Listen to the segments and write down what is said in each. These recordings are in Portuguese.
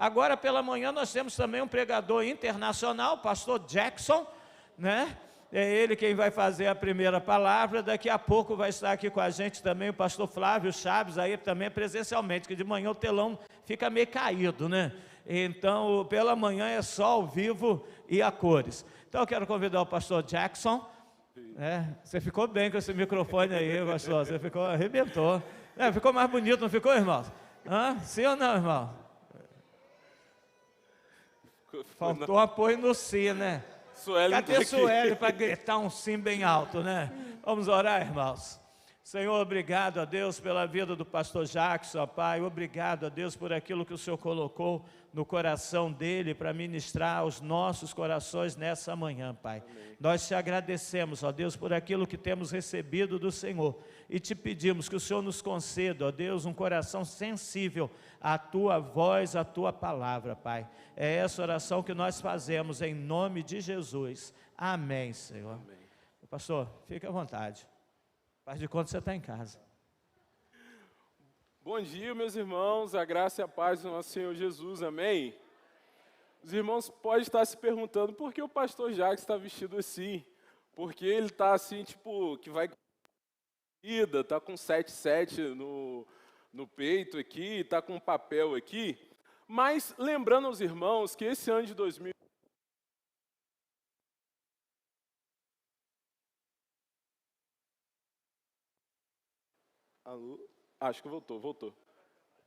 Agora pela manhã nós temos também um pregador internacional, o pastor Jackson, né? É ele quem vai fazer a primeira palavra. Daqui a pouco vai estar aqui com a gente também o pastor Flávio Chaves, aí também presencialmente, que de manhã o telão fica meio caído, né? Então, pela manhã é só ao vivo e a cores. Então, eu quero convidar o pastor Jackson. Você ficou bem com esse microfone aí, pastor, você ficou, arrebentou. Ficou mais bonito, não ficou, irmão? Sim ou não, irmão? Faltou apoio no sim, né? Cadê Sueli para gritar um sim bem alto, né? Vamos orar, irmãos. Senhor, obrigado a Deus pela vida do pastor Jackson, Pai. Obrigado a Deus por aquilo que o Senhor colocou no coração dele para ministrar aos nossos corações nessa manhã, Pai. Amém. Nós te agradecemos, ó Deus, por aquilo que temos recebido do Senhor e te pedimos que o Senhor nos conceda, ó Deus, um coração sensível à tua voz, à tua palavra, Pai. É essa oração que nós fazemos em nome de Jesus. Amém, Senhor. Amém. Pastor, fique à vontade. Faz de conta que você está em casa. Bom dia, meus irmãos, a graça e a paz do nosso Senhor Jesus, amém? Os irmãos podem estar se perguntando por que o pastor Jacques está vestido assim, porque ele está assim, tipo, que vai ida, está com 77 no peito aqui, está com um papel aqui, mas lembrando aos irmãos que esse ano de 2000, alô? Acho que voltou.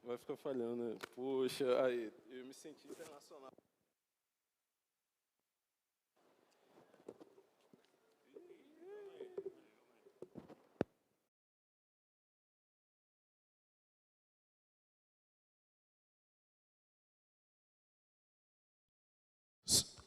Vai ficar falhando, né? Poxa, aí, eu me senti internacional.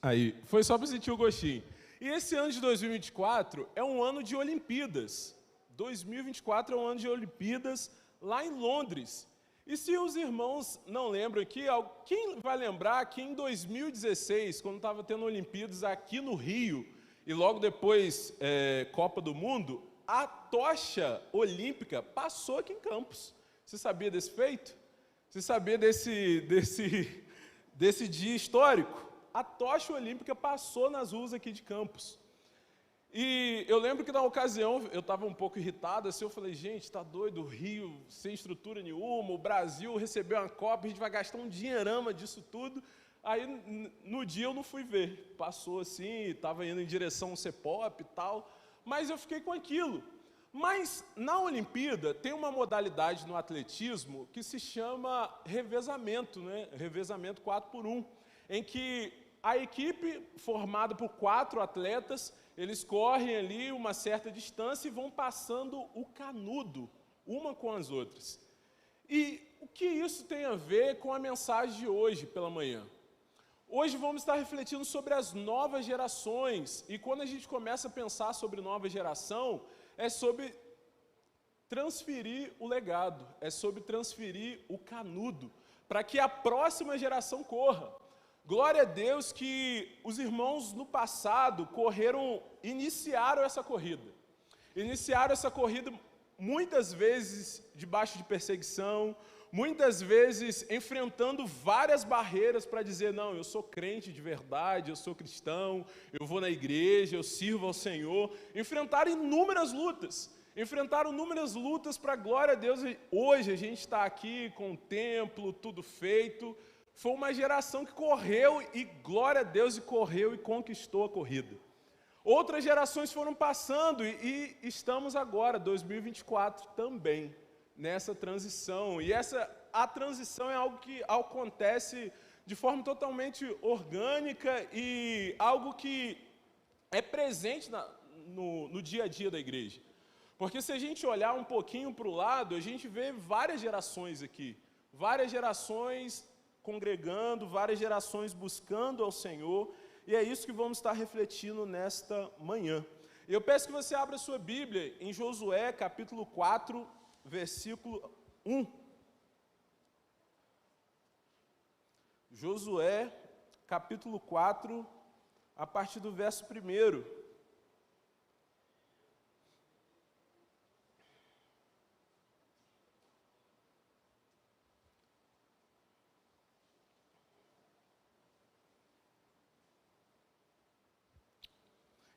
Aí, foi só para sentir o gostinho. E esse ano de 2024 é um ano de Olimpíadas. 2024 é um ano de Olimpíadas lá em Londres. E se os irmãos não lembram aqui, quem vai lembrar que em 2016, quando estava tendo Olimpíadas aqui no Rio, e logo depois Copa do Mundo, a tocha olímpica passou aqui em Campos. Você sabia desse feito? Você sabia desse dia histórico? A tocha olímpica passou nas ruas aqui de Campos. E eu lembro que na ocasião eu estava um pouco irritado, assim, eu falei, gente, está doido, o Rio sem estrutura nenhuma, o Brasil recebeu uma Copa, a gente vai gastar um dinheirama disso tudo. Aí no dia eu não fui ver, passou assim, estava indo em direção ao Cepop e tal, mas eu fiquei com aquilo. Mas na Olimpíada tem uma modalidade no atletismo que se chama revezamento, né? Revezamento 4x1, em que a equipe formada por 4 atletas, eles correm ali uma certa distância e vão passando o canudo, uma com as outras. E o que isso tem a ver com a mensagem de hoje pela manhã? Hoje vamos estar refletindo sobre as novas gerações, e quando a gente começa a pensar sobre nova geração, é sobre transferir o legado, é sobre transferir o canudo, para que a próxima geração corra. Glória a Deus que os irmãos no passado iniciaram essa corrida. Iniciaram essa corrida muitas vezes debaixo de perseguição, muitas vezes enfrentando várias barreiras para dizer, não, eu sou crente de verdade, eu sou cristão, eu vou na igreja, eu sirvo ao Senhor. Enfrentaram inúmeras lutas para a glória a Deus. Hoje a gente está aqui com o templo, tudo feito. Foi uma geração que correu e, glória a Deus, correu e conquistou a corrida. Outras gerações foram passando e estamos agora, 2024, também, nessa transição. E a transição é algo que acontece de forma totalmente orgânica e algo que é presente no dia a dia da igreja. Porque se a gente olhar um pouquinho para o lado, a gente vê várias gerações aqui, várias gerações congregando, várias gerações buscando ao Senhor, e é isso que vamos estar refletindo nesta manhã. Eu peço que você abra sua Bíblia em Josué, capítulo 4, versículo 1. Josué, capítulo 4, a partir do verso 1.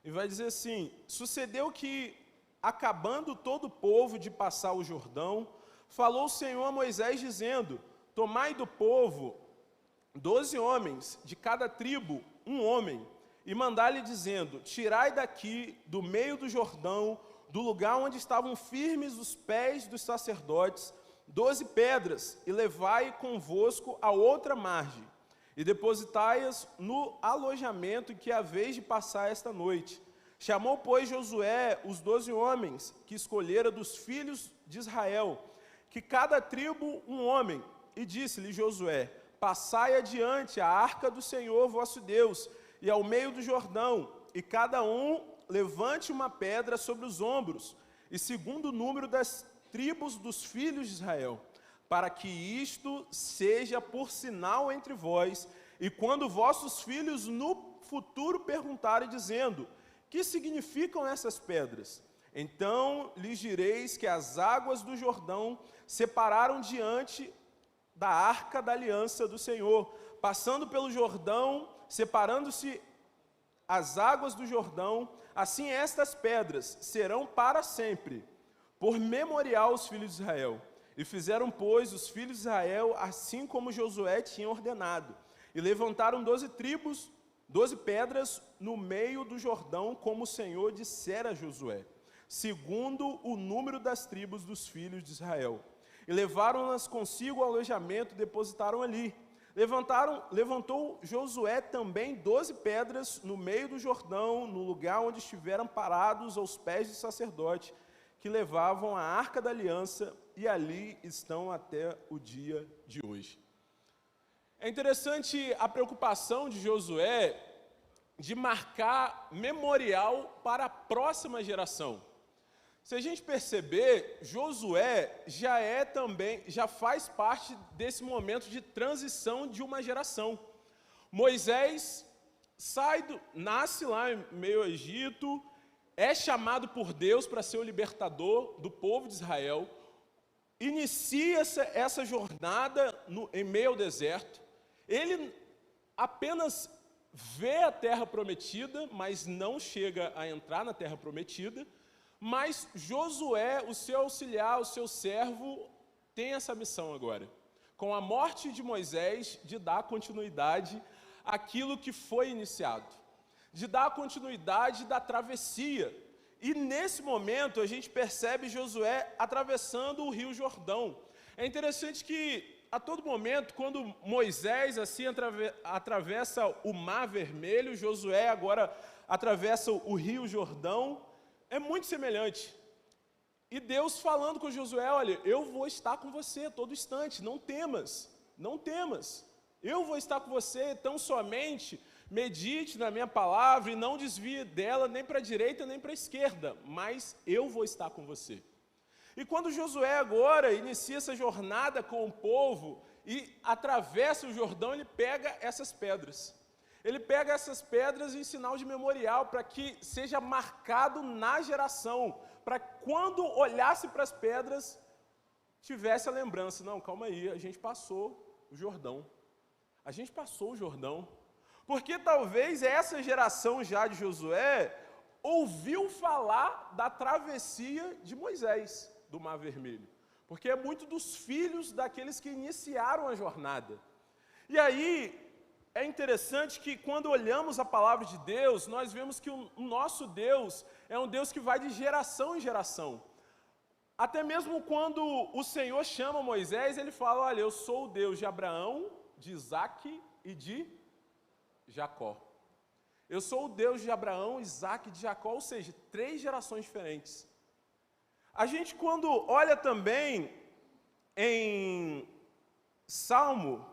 E vai dizer assim: sucedeu que, acabando todo o povo de passar o Jordão, falou o Senhor a Moisés, dizendo: tomai do povo 12 homens, de cada tribo um homem, e mandai-lhe dizendo: tirai daqui, do meio do Jordão, do lugar onde estavam firmes os pés dos sacerdotes, 12 pedras, e levai convosco a outra margem, e depositai-as no alojamento que haveis de passar esta noite. Chamou, pois, Josué os 12 homens que escolhera dos filhos de Israel, que cada tribo um homem, e disse-lhe Josué: passai adiante a arca do Senhor vosso Deus, e ao meio do Jordão, e cada um levante uma pedra sobre os ombros, e segundo o número das tribos dos filhos de Israel, para que isto seja por sinal entre vós, e quando vossos filhos no futuro perguntarem, dizendo: que significam essas pedras? Então lhes direis que as águas do Jordão separaram diante da arca da aliança do Senhor, passando pelo Jordão, separando-se as águas do Jordão, assim estas pedras serão para sempre, por memorial aos filhos de Israel. E fizeram, pois, os filhos de Israel, assim como Josué tinha ordenado, e levantaram 12 pedras no meio do Jordão, como o Senhor dissera a Josué, segundo o número das tribos dos filhos de Israel. E levaram-nas consigo ao alojamento e depositaram ali. Levantou Josué também 12 pedras no meio do Jordão, no lugar onde estiveram parados aos pés do sacerdote, que levavam a arca da aliança, e ali estão até o dia de hoje. É interessante a preocupação de Josué de marcar memorial para a próxima geração. Se a gente perceber, Josué já faz parte desse momento de transição de uma geração. Moisés nasce lá em meio ao Egito, é chamado por Deus para ser o libertador do povo de Israel, inicia essa jornada em meio ao deserto. Ele apenas vê a terra prometida, mas não chega a entrar na terra prometida. Mas Josué, o seu auxiliar, o seu servo, tem essa missão agora. Com a morte de Moisés, de dar continuidade àquilo que foi iniciado, de dar continuidade da travessia. E nesse momento a gente percebe Josué atravessando o rio Jordão. É interessante que a todo momento, quando Moisés assim atravessa o Mar Vermelho, Josué agora atravessa o rio Jordão, é muito semelhante. E Deus falando com Josué: olha, eu vou estar com você a todo instante, não temas, não temas. Eu vou estar com você, tão somente medite na minha palavra e não desvie dela nem para a direita nem para a esquerda, mas eu vou estar com você. E quando Josué agora inicia essa jornada com o povo e atravessa o Jordão, ele pega essas pedras. Ele pega essas pedras em sinal de memorial, para que seja marcado na geração, para quando olhasse para as pedras, tivesse a lembrança: não, calma aí, a gente passou o Jordão. A gente passou o Jordão. Porque talvez essa geração já de Josué ouviu falar da travessia de Moisés, do Mar Vermelho. Porque é muito dos filhos daqueles que iniciaram a jornada. E aí é interessante que quando olhamos a palavra de Deus, nós vemos que o nosso Deus é um Deus que vai de geração em geração. Até mesmo quando o Senhor chama Moisés, ele fala: olha, eu sou o Deus de Abraão, de Isaque e de Jacó. Eu sou o Deus de Abraão, Isaque e de Jacó, ou seja, 3 gerações diferentes. A gente, quando olha também em Salmo,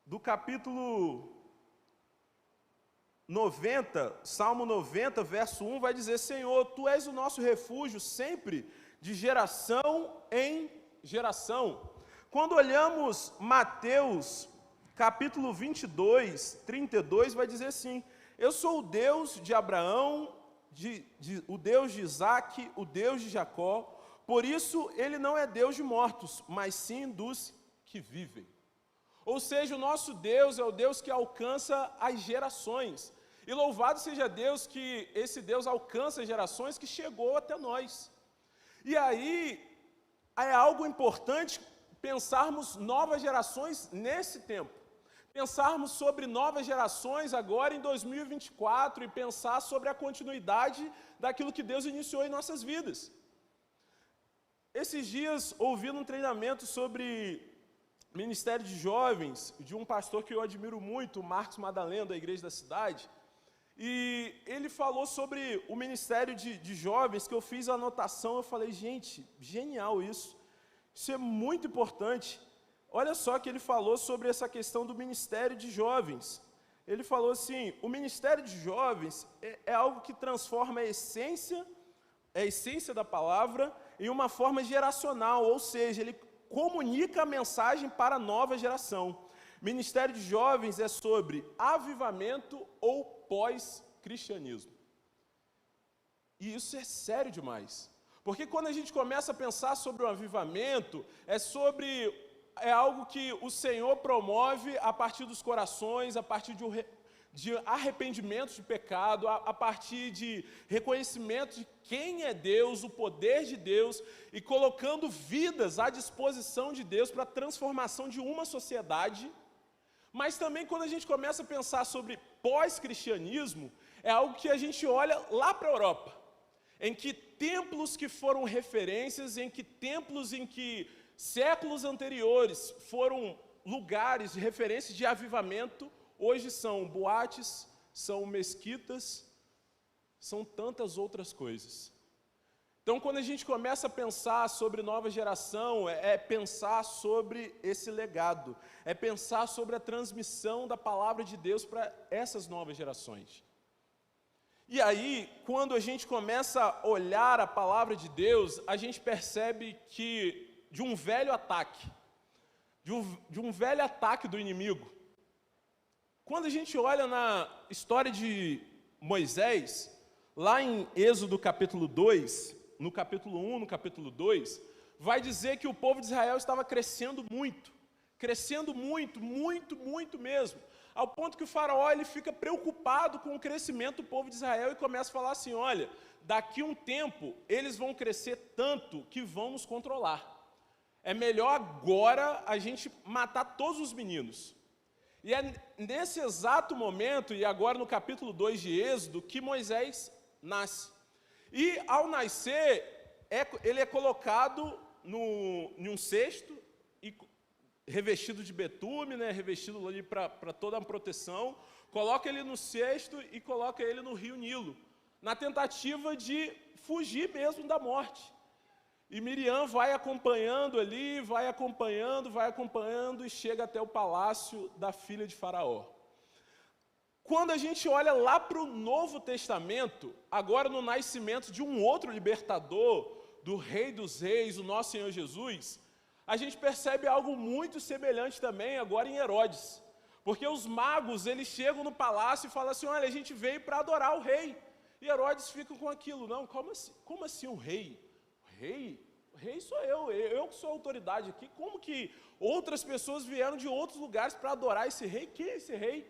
do capítulo 90, Salmo 90, verso 1, vai dizer: Senhor, Tu és o nosso refúgio sempre, de geração em geração. Quando olhamos Mateus, capítulo 22, 32, vai dizer assim: eu sou o Deus de Abraão, o Deus de Isaque, o Deus de Jacó, por isso Ele não é Deus de mortos, mas sim dos que vivem. Ou seja, o nosso Deus é o Deus que alcança as gerações. E louvado seja Deus que esse Deus alcança gerações que chegou até nós. E aí, é algo importante pensarmos novas gerações nesse tempo. Pensarmos sobre novas gerações agora em 2024 e pensar sobre a continuidade daquilo que Deus iniciou em nossas vidas. Esses dias, ouvindo um treinamento sobre Ministério de Jovens, de um pastor que eu admiro muito, o Marcos Madaleno, da Igreja da Cidade, e ele falou sobre o Ministério de Jovens, que eu fiz a anotação, eu falei, gente, genial isso é muito importante. Olha só que ele falou sobre essa questão do Ministério de Jovens. Ele falou assim, o Ministério de Jovens é algo que transforma a essência da palavra em uma forma geracional, ou seja, ele comunica a mensagem para a nova geração. Ministério de Jovens é sobre avivamento ou pós-cristianismo. E isso é sério demais. Porque quando a gente começa a pensar sobre o avivamento, é algo que o Senhor promove a partir dos corações, a partir de arrependimento de pecado, a partir de reconhecimento de quem é Deus, o poder de Deus, e colocando vidas à disposição de Deus para a transformação de uma sociedade. Mas também quando a gente começa a pensar sobre pós-cristianismo, é algo que a gente olha lá para a Europa, em que templos que foram referências, em que séculos anteriores foram lugares de referência de avivamento, hoje são boates, são mesquitas, são tantas outras coisas. Então, quando a gente começa a pensar sobre nova geração, é pensar sobre esse legado, é pensar sobre a transmissão da palavra de Deus para essas novas gerações. E aí, quando a gente começa a olhar a palavra de Deus, a gente percebe que de um velho ataque do inimigo. Quando a gente olha na história de Moisés, lá em Êxodo capítulo 2, no capítulo 1, no capítulo 2, vai dizer que o povo de Israel estava crescendo muito mesmo, ao ponto que o faraó ele fica preocupado com o crescimento do povo de Israel e começa a falar assim, olha, daqui a um tempo eles vão crescer tanto que vão nos controlar. É melhor agora a gente matar todos os meninos. E é nesse exato momento, e agora no capítulo 2 de Êxodo, que Moisés nasce. E ao nascer, ele é colocado em um cesto, e revestido de betume, revestido ali para toda a proteção, coloca ele no cesto e coloca ele no rio Nilo, na tentativa de fugir mesmo da morte. E Miriam vai acompanhando ali, vai acompanhando e chega até o palácio da filha de Faraó. Quando a gente olha lá para o Novo Testamento, agora no nascimento de um outro libertador, do Rei dos Reis, o nosso Senhor Jesus, a gente percebe algo muito semelhante também agora em Herodes. Porque os magos, eles chegam no palácio e falam assim, olha, a gente veio para adorar o rei. E Herodes fica com aquilo, não, como assim um rei? O rei sou eu que sou a autoridade aqui. Como que outras pessoas vieram de outros lugares para adorar esse rei? Quem é esse rei?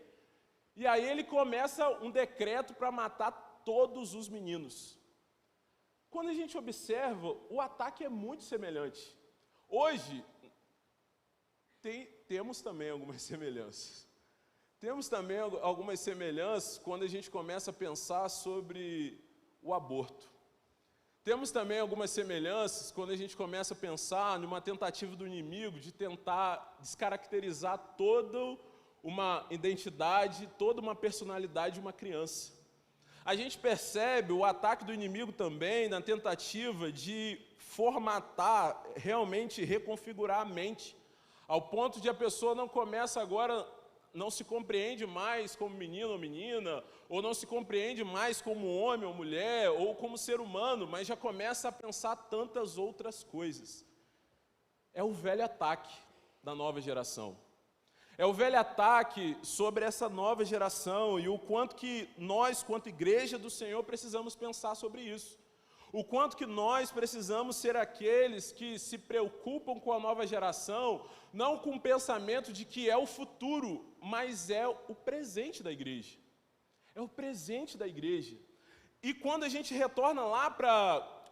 E aí ele começa um decreto para matar todos os meninos. Quando a gente observa, o ataque é muito semelhante. Hoje, temos também algumas semelhanças. Temos também algumas semelhanças quando a gente começa a pensar sobre o aborto. Temos também algumas semelhanças quando a gente começa a pensar numa tentativa do inimigo de tentar descaracterizar toda uma identidade, toda uma personalidade de uma criança. A gente percebe o ataque do inimigo também na tentativa de formatar, realmente reconfigurar a mente, ao ponto de a pessoa não se compreende mais como menino ou menina, ou não se compreende mais como homem ou mulher, ou como ser humano, mas já começa a pensar tantas outras coisas. É o velho ataque da nova geração. É o velho ataque sobre essa nova geração e o quanto que nós, quanto igreja do Senhor, precisamos pensar sobre isso. O quanto que nós precisamos ser aqueles que se preocupam com a nova geração, não com o pensamento de que é o futuro, mas é o presente da igreja. é o presente da igreja. E quando a gente retorna lá para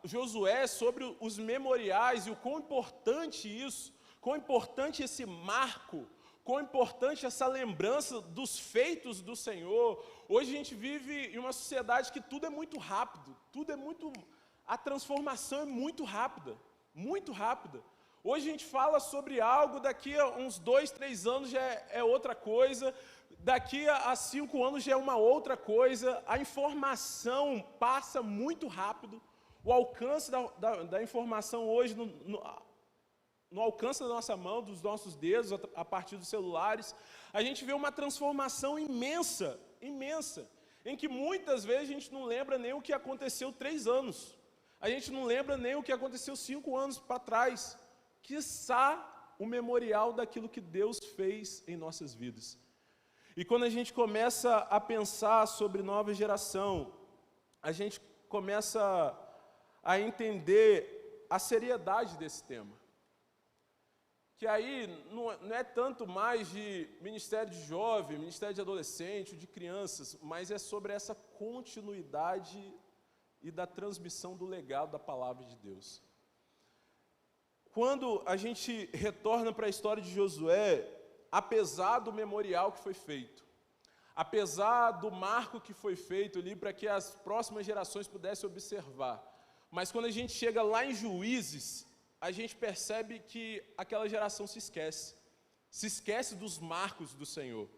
Josué sobre os memoriais e o quão importante isso, quão importante esse marco, quão importante essa lembrança dos feitos do Senhor. Hoje a gente vive em uma sociedade que tudo é muito rápido, a transformação é muito rápida, muito rápida. Hoje a gente fala sobre algo, daqui a uns 2, 3 anos já é outra coisa, daqui a 5 anos já é uma outra coisa, a informação passa muito rápido, o alcance da informação hoje no alcance da nossa mão, dos nossos dedos, a partir dos celulares, a gente vê uma transformação imensa, imensa, em que muitas vezes a gente não lembra nem o que aconteceu 3 anos, a gente não lembra nem o que aconteceu 5 anos para trás, quiçá o memorial daquilo que Deus fez em nossas vidas. E quando a gente começa a pensar sobre nova geração, a gente começa a entender a seriedade desse tema. Que aí não é tanto mais de ministério de jovem, ministério de adolescente, de crianças, mas é sobre essa continuidade e da transmissão do legado da palavra de Deus. Quando a gente retorna para a história de Josué, apesar do memorial que foi feito, apesar do marco que foi feito ali para que as próximas gerações pudessem observar, mas quando a gente chega lá em Juízes, a gente percebe que aquela geração se esquece dos marcos do Senhor,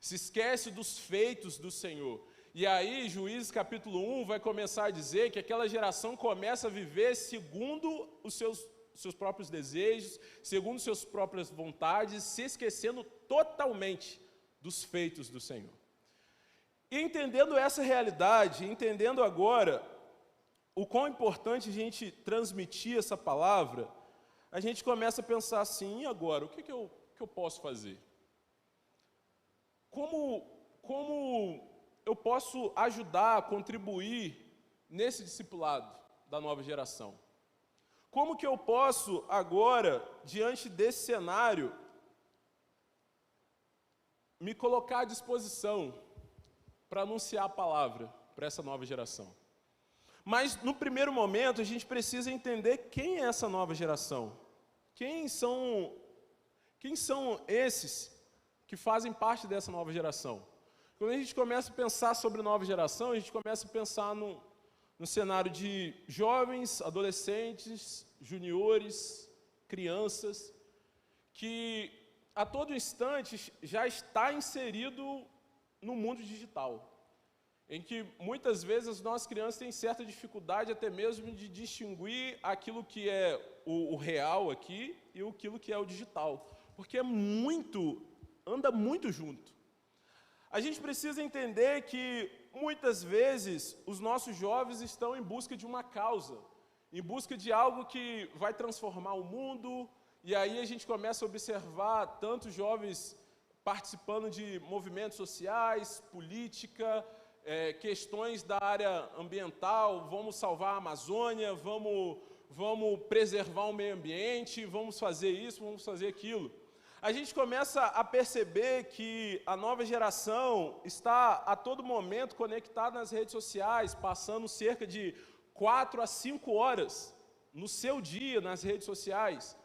se esquece dos feitos do Senhor. E aí, Juízes capítulo 1 vai começar a dizer que aquela geração começa a viver segundo os seus próprios desejos, segundo suas próprias vontades, se esquecendo totalmente dos feitos do Senhor. E entendendo essa realidade, entendendo agora o quão importante a gente transmitir essa palavra, a gente começa a pensar assim, e agora, o que eu posso fazer? Como eu posso ajudar, contribuir nesse discipulado da nova geração? Como que eu posso agora, diante desse cenário, me colocar à disposição para anunciar a palavra para essa nova geração? Mas, no primeiro momento, a gente precisa entender quem é essa nova geração. Quem são esses que fazem parte dessa nova geração? Quando a gente começa a pensar sobre nova geração, a gente começa a pensar no cenário de jovens, adolescentes, juniores, crianças, que a todo instante já está inserido no mundo digital, em que muitas vezes as nossas crianças têm certa dificuldade até mesmo de distinguir aquilo que é o real aqui e aquilo que é o digital, porque anda muito junto. A gente precisa entender que muitas vezes os nossos jovens estão em busca de uma causa, em busca de algo que vai transformar o mundo, e aí a gente começa a observar tantos jovens participando de movimentos sociais, política, questões da área ambiental, vamos salvar a Amazônia, vamos preservar o meio ambiente, vamos fazer isso, vamos fazer aquilo. A gente começa a perceber que a nova geração está a todo momento conectada nas redes sociais, passando cerca de 4 a 5 horas no seu dia nas redes sociais,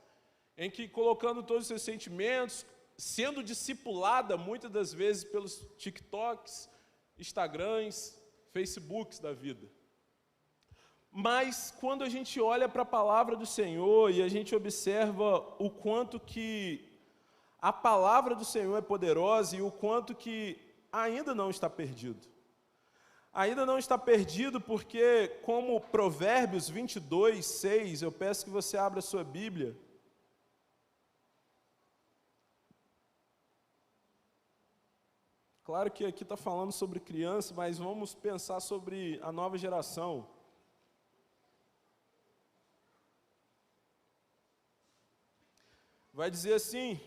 em que colocando todos os seus sentimentos, sendo discipulada muitas das vezes pelos TikToks, Instagrams, Facebooks da vida. Mas quando a gente olha para a palavra do Senhor e a gente observa o quanto que a palavra do Senhor é poderosa e o quanto que ainda não está perdido. Ainda não está perdido porque, como Provérbios 22, 6, eu peço que você abra a sua Bíblia. Claro que aqui está falando sobre criança, mas vamos pensar sobre a nova geração. Vai dizer assim: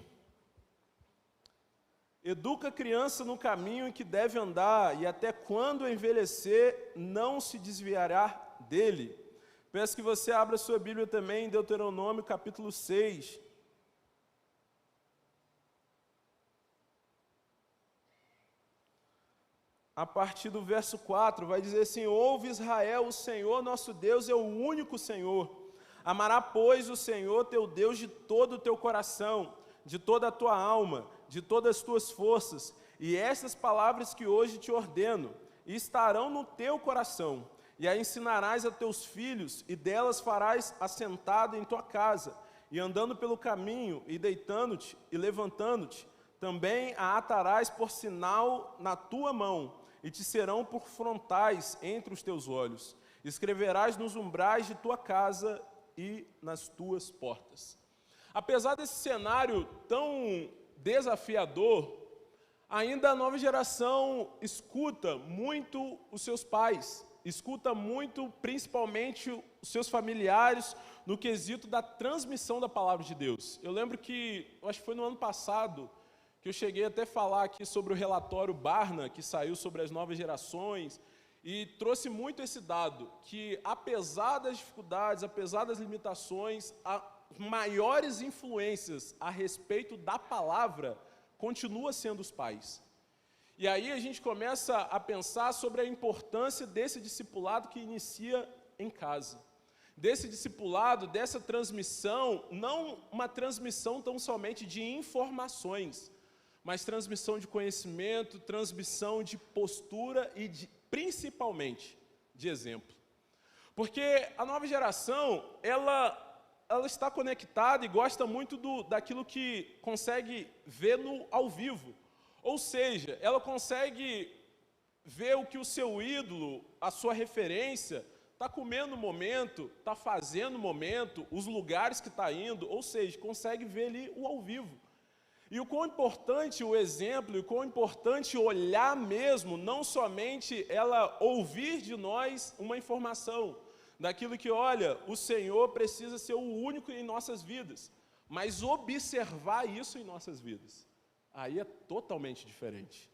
educa a criança no caminho em que deve andar, e até quando envelhecer, não se desviará dele. Peço que você abra a sua Bíblia também em Deuteronômio capítulo 6. a partir do verso 4, vai dizer assim: ouve Israel, o Senhor nosso Deus é o único Senhor. Amará, pois, o Senhor teu Deus de todo o teu coração, de toda a tua alma, de todas as tuas forças. E estas palavras que hoje te ordeno, estarão no teu coração, e a ensinarás a teus filhos, e delas farás assentado em tua casa, e andando pelo caminho, e deitando-te, e levantando-te, também a atarás por sinal na tua mão, e te serão por frontais entre os teus olhos. Escreverás nos umbrais de tua casa e nas tuas portas. Apesar desse cenário tão desafiador, ainda a nova geração escuta muito os seus pais, escuta muito principalmente os seus familiares no quesito da transmissão da palavra de Deus. Eu lembro que, acho que foi no ano passado, que eu cheguei até a falar aqui sobre o relatório Barna, que saiu sobre as novas gerações, e trouxe muito esse dado, que apesar das dificuldades, apesar das limitações, as maiores influências a respeito da palavra continua sendo os pais. E aí a gente começa a pensar sobre a importância desse discipulado que inicia em casa. Desse discipulado, dessa transmissão, não uma transmissão tão somente de informações, mas transmissão de conhecimento, transmissão de postura e principalmente de exemplo. Porque a nova geração, ela está conectada e gosta muito daquilo que consegue ver ao vivo. Ou seja, ela consegue ver o que o seu ídolo, a sua referência, está comendo no momento, está fazendo no momento, os lugares que está indo, ou seja, consegue ver ali o ao vivo. E o quão importante o exemplo, e o quão importante olhar mesmo, não somente ela ouvir de nós uma informação, daquilo que, olha, o Senhor precisa ser o único em nossas vidas, mas observar isso em nossas vidas. Aí é totalmente diferente.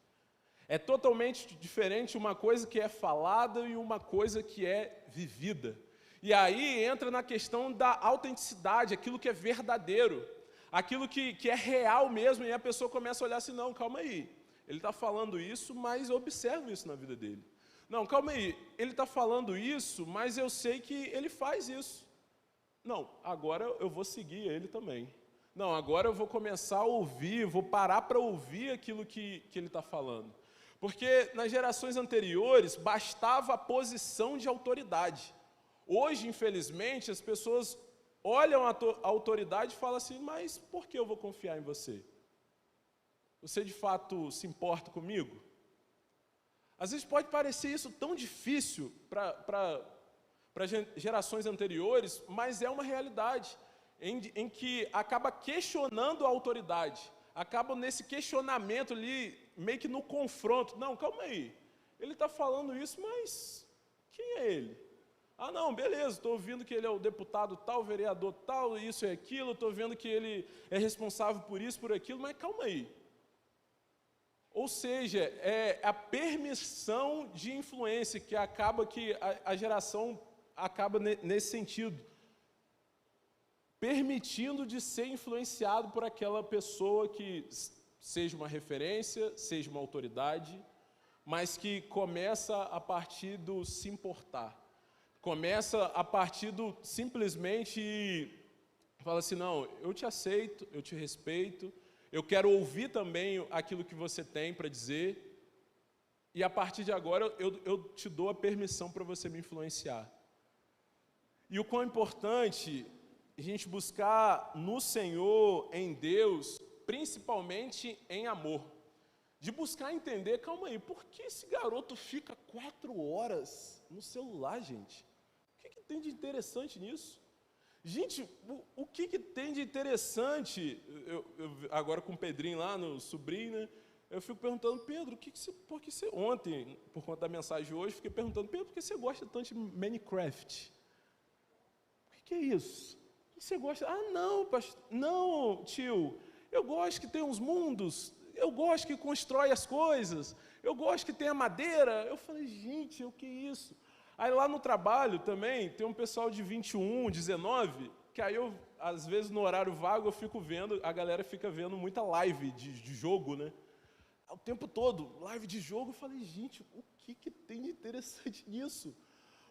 É totalmente diferente uma coisa que é falada e uma coisa que é vivida. E aí entra na questão da autenticidade, aquilo que é verdadeiro, aquilo que é real mesmo, e a pessoa começa a olhar assim: não, calma aí, ele está falando isso, mas eu observo isso na vida dele. Não, calma aí, ele está falando isso, mas eu sei que ele faz isso. Não, agora eu vou seguir ele também. Não, agora eu vou começar a ouvir, vou parar para ouvir aquilo que ele está falando. Porque nas gerações anteriores, bastava a posição de autoridade. Hoje, infelizmente, as pessoas olham a autoridade e falam assim: mas por que eu vou confiar em você? Você de fato se importa comigo? Às vezes pode parecer isso tão difícil para gerações anteriores, mas é uma realidade em que acaba questionando a autoridade, acaba nesse questionamento ali, meio que no confronto. Não, calma aí, ele está falando isso, mas quem é ele? Ah, não, beleza, estou ouvindo que ele é o deputado tal, o vereador tal, isso e aquilo, estou vendo que ele é responsável por isso, por aquilo, mas calma aí. Ou seja, é a permissão de influência que acaba que a geração acaba nesse sentido, permitindo de ser influenciado por aquela pessoa que seja uma referência, seja uma autoridade, mas que começa a partir do se importar. Começa a partir do simplesmente fala assim: não, eu te aceito, eu te respeito, eu quero ouvir também aquilo que você tem para dizer, e a partir de agora eu te dou a permissão para você me influenciar. E o quão importante a gente buscar no Senhor, em Deus, principalmente em amor. De buscar entender, calma aí, por que esse garoto fica 4 horas no celular, gente? O que tem de interessante nisso? Gente, o que tem de interessante? Eu agora com o Pedrinho lá, no sobrinho, né? Eu fico perguntando: Pedro, por que você ontem, por conta da mensagem de hoje, fiquei perguntando: Pedro, por que você gosta tanto de Minecraft? O que é isso? O que você gosta? Ah, não, pastor, não, tio, eu gosto que tem uns mundos, eu gosto que constrói as coisas, eu gosto que tem a madeira. Eu falei: gente, o que é isso? Aí lá no trabalho também, tem um pessoal de 21, 19, que aí eu, às vezes no horário vago, eu fico vendo, a galera fica vendo muita live de jogo, né? o tempo todo, live de jogo. Eu falei, gente, o que tem de interessante nisso?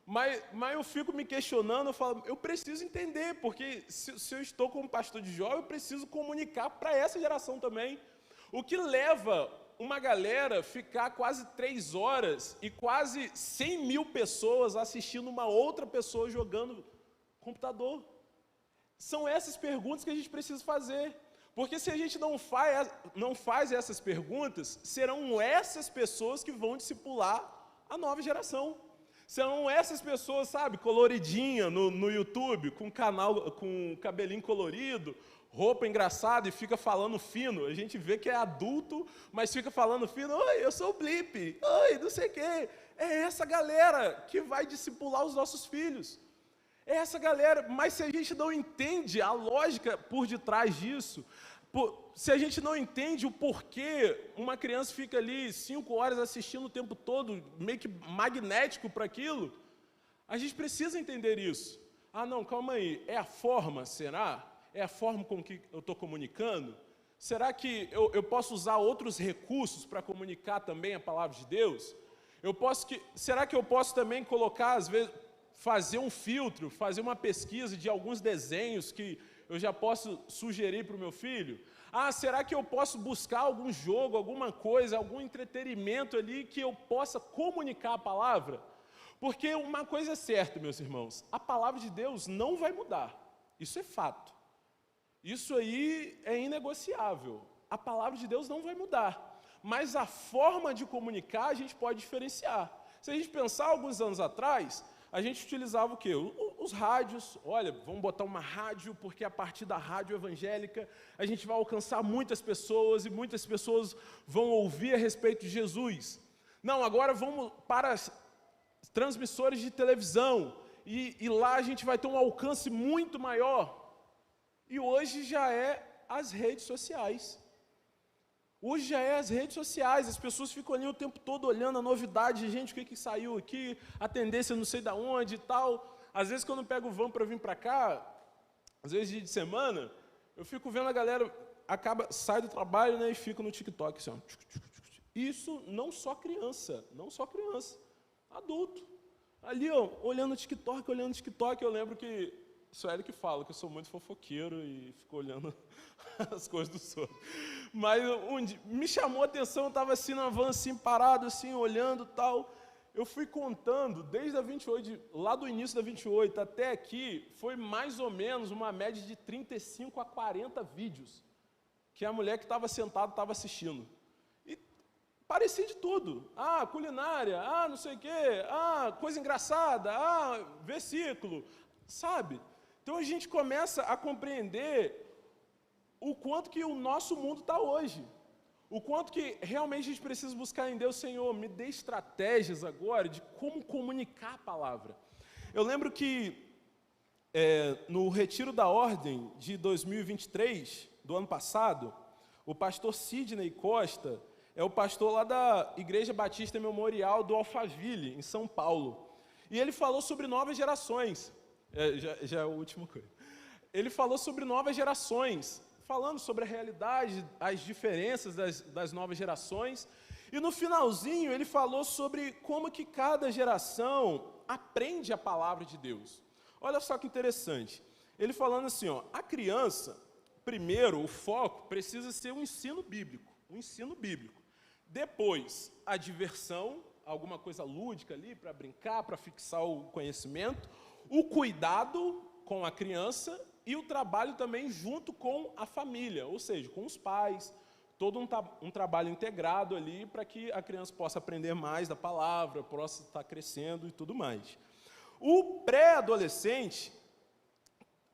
Mas eu fico me questionando, eu falo, eu preciso entender, porque se eu estou como pastor de jovem, eu preciso comunicar para essa geração também. O que leva uma galera a ficar quase 3 horas e quase 100 mil pessoas assistindo uma outra pessoa jogando computador? São essas perguntas que a gente precisa fazer. Porque se a gente não faz essas perguntas, serão essas pessoas que vão discipular a nova geração. Serão essas pessoas, sabe, coloridinha no YouTube, com cabelinho colorido, roupa engraçada e fica falando fino. A gente vê que é adulto, mas fica falando fino. Oi, eu sou o Blip. Oi, não sei o quê. É essa galera que vai discipular os nossos filhos. É essa galera, mas se a gente não entende a lógica por detrás disso, se a gente não entende o porquê uma criança fica ali 5 horas assistindo o tempo todo, meio que magnético para aquilo, a gente precisa entender isso. Ah, não, calma aí, é a forma, será? É a forma com que eu estou comunicando? Será que eu posso usar outros recursos para comunicar também a palavra de Deus? Será que eu posso também colocar, às vezes, fazer um filtro, fazer uma pesquisa de alguns desenhos que eu já posso sugerir para o meu filho? Ah, será que eu posso buscar algum jogo, alguma coisa, algum entretenimento ali que eu possa comunicar a palavra? Porque uma coisa é certa, meus irmãos, a palavra de Deus não vai mudar. Isso é fato. Isso aí é inegociável. A palavra de Deus não vai mudar. Mas a forma de comunicar a gente pode diferenciar. Se a gente pensar alguns anos atrás, a gente utilizava o quê? Os rádios. Olha, vamos botar uma rádio, porque a partir da rádio evangélica a gente vai alcançar muitas pessoas e muitas pessoas vão ouvir a respeito de Jesus. Não, agora vamos para as transmissores de televisão e lá a gente vai ter um alcance muito maior. E hoje já é as redes sociais. Hoje já é as redes sociais, as pessoas ficam ali o tempo todo olhando a novidade, gente, o que saiu aqui, a tendência não sei de onde e tal. Às vezes quando eu pego o van para vir para cá, às vezes dia de semana, eu fico vendo a galera, sai do trabalho, né, e fica no TikTok, assim, ó. Isso não só criança, adulto. Ali, ó, olhando o TikTok, eu lembro que, isso é ele que fala, que eu sou muito fofoqueiro e fico olhando as coisas dos outros. Mas me chamou a atenção, eu estava assim na van, assim, parado, assim, olhando e tal. Eu fui contando, desde a 28, lá do início da 28 até aqui, foi mais ou menos uma média de 35 a 40 vídeos que a mulher que estava sentada estava assistindo. E parecia de tudo. Ah, culinária, ah, não sei o quê, ah, coisa engraçada, ah, versículo, sabe? Então a gente começa a compreender o quanto que o nosso mundo está hoje. O quanto que realmente a gente precisa buscar em Deus, Senhor, me dê estratégias agora de como comunicar a palavra. Eu lembro que no Retiro da Ordem de 2023, do ano passado, o pastor Sidney Costa é o pastor lá da Igreja Batista Memorial do Alphaville, em São Paulo. E ele falou sobre novas gerações. Já é a última coisa. Ele falou sobre novas gerações, falando sobre a realidade, as diferenças das novas gerações. E no finalzinho ele falou sobre como que cada geração aprende a palavra de Deus. Olha só que interessante. Ele falando assim, ó, a criança, primeiro, o foco precisa ser o ensino bíblico. Depois, a diversão, alguma coisa lúdica ali para brincar, para fixar o conhecimento. O cuidado com a criança e o trabalho também junto com a família, ou seja, com os pais, todo um trabalho integrado ali para que a criança possa aprender mais da palavra, possa estar crescendo e tudo mais. O pré-adolescente,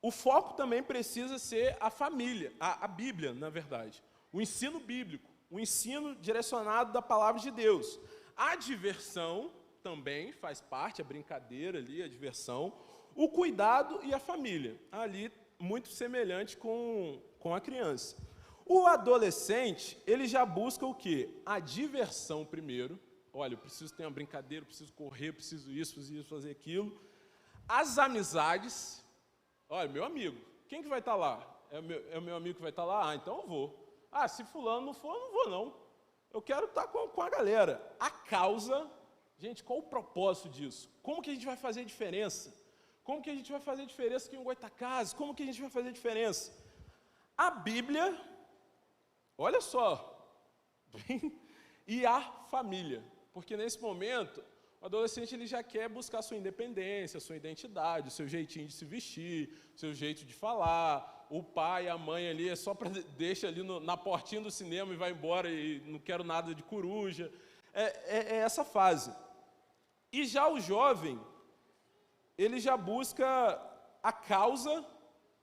o foco também precisa ser a família, a Bíblia, na verdade, o ensino bíblico, o ensino direcionado da palavra de Deus. A diversão também faz parte, a brincadeira ali, a diversão, o cuidado e a família, ali muito semelhante com a criança. O adolescente, ele já busca o quê? A diversão primeiro. Olha, eu preciso ter uma brincadeira, eu preciso correr, eu preciso isso, fazer aquilo. As amizades. Olha, meu amigo, quem que vai estar lá? É o meu amigo que vai estar lá? Ah, então eu vou. Ah, se fulano não for, eu não vou não. Eu quero estar com a galera. A causa, gente, qual o propósito disso? Como que a gente vai fazer diferença? Como que a gente vai fazer diferença aqui em Goitacazes? Como que a gente vai fazer diferença? A Bíblia, olha só, e a família. Porque nesse momento, o adolescente ele já quer buscar sua independência, sua identidade, o seu jeitinho de se vestir, seu jeito de falar. O pai e a mãe ali é só para deixa ali na portinha do cinema e vai embora e não quero nada de coruja. É essa fase. E já o jovem, ele já busca a causa.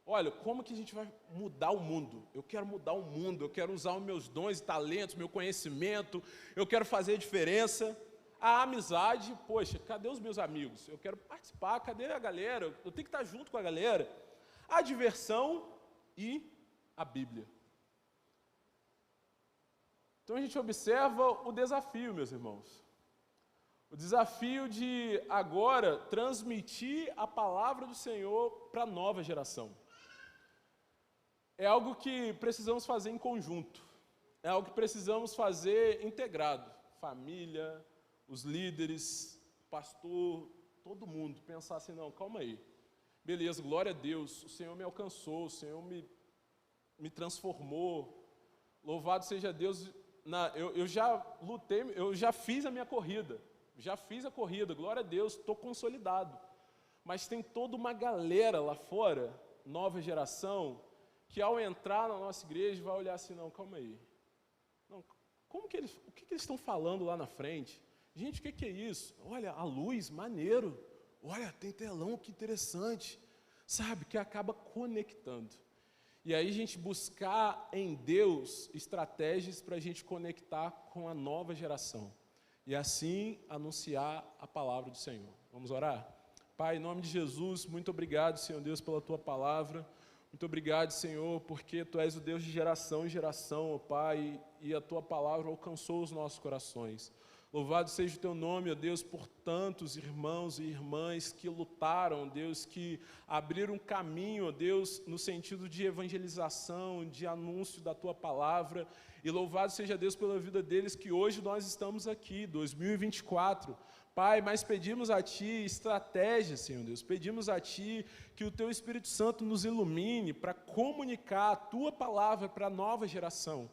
Olha, como que a gente vai mudar o mundo? Eu quero mudar o mundo, eu quero usar os meus dons e talentos, meu conhecimento, eu quero fazer a diferença. A amizade, poxa, cadê os meus amigos? Eu quero participar, cadê a galera? Eu tenho que estar junto com a galera. A diversão e a Bíblia. Então a gente observa o desafio, meus irmãos. O desafio de agora transmitir a palavra do Senhor para a nova geração. É algo que precisamos fazer em conjunto. É algo que precisamos fazer integrado. Família, os líderes, pastor, todo mundo. Pensar assim, não, calma aí. Beleza, glória a Deus, o Senhor me alcançou, o Senhor me transformou. Louvado seja Deus. Eu já lutei, eu já fiz a minha corrida. Já fiz a corrida, glória a Deus, estou consolidado. Mas tem toda uma galera lá fora, nova geração, que ao entrar na nossa igreja vai olhar assim, não, calma aí. Não, o que eles estão falando lá na frente? Gente, o que é isso? Olha, a luz, maneiro. Olha, tem telão, que interessante. Sabe, que acaba conectando. E aí a gente buscar em Deus estratégias para a gente conectar com a nova geração. E assim anunciar a palavra do Senhor. Vamos orar? Pai, em nome de Jesus, muito obrigado, Senhor Deus, pela Tua palavra. Muito obrigado, Senhor, porque Tu és o Deus de geração em geração, ó Pai, e a Tua palavra alcançou os nossos corações. Louvado seja o Teu nome, ó Deus, por tantos irmãos e irmãs que lutaram, Deus, que abriram caminho, ó Deus, no sentido de evangelização, de anúncio da Tua palavra. E louvado seja Deus pela vida deles, que hoje nós estamos aqui, 2024. Pai, mas pedimos a Ti estratégia, Senhor Deus, pedimos a Ti que o Teu Espírito Santo nos ilumine para comunicar a Tua palavra para a nova geração,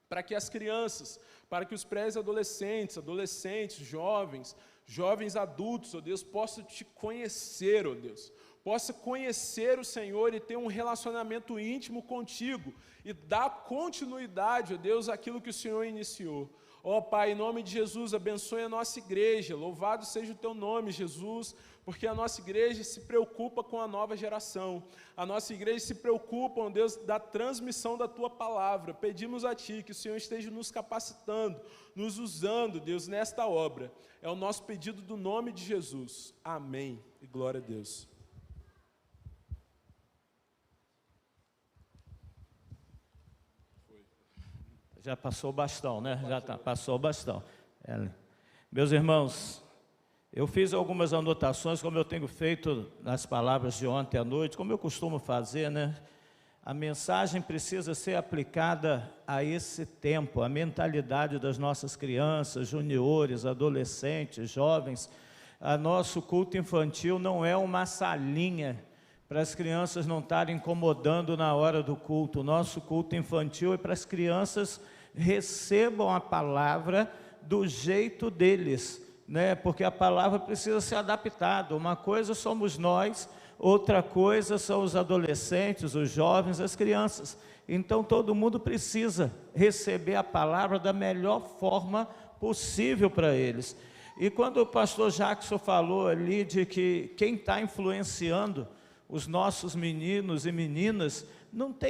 para que as crianças, para que os pré-adolescentes, adolescentes, jovens adultos, ó Deus, possam Te conhecer, ó Deus, possa conhecer o Senhor e ter um relacionamento íntimo contigo e dar continuidade, ó Deus, àquilo que o Senhor iniciou. Ó Pai, em nome de Jesus, abençoe a nossa igreja, louvado seja o Teu nome, Jesus, porque a nossa igreja se preocupa com a nova geração, a nossa igreja se preocupa, ó Deus, da transmissão da Tua palavra. Pedimos a Ti que o Senhor esteja nos capacitando, nos usando, Deus, nesta obra. É o nosso pedido do nome de Jesus. Amém e glória a Deus. Já passou o bastão, né? Já passou o bastão. Meus irmãos, eu fiz algumas anotações, como eu tenho feito nas palavras de ontem à noite, como eu costumo fazer, né? A mensagem precisa ser aplicada a esse tempo, a mentalidade das nossas crianças, juniores, adolescentes, jovens. Nosso culto infantil não é uma salinha para as crianças não estarem incomodando na hora do culto. O nosso culto infantil é para as crianças recebam a palavra do jeito deles, né? Porque a palavra precisa ser adaptada. Uma coisa somos nós, outra coisa são os adolescentes, os jovens, as crianças. Então todo mundo precisa receber a palavra da melhor forma possível para eles. E quando o pastor Jackson falou ali de que quem está influenciando os nossos meninos e meninas não tem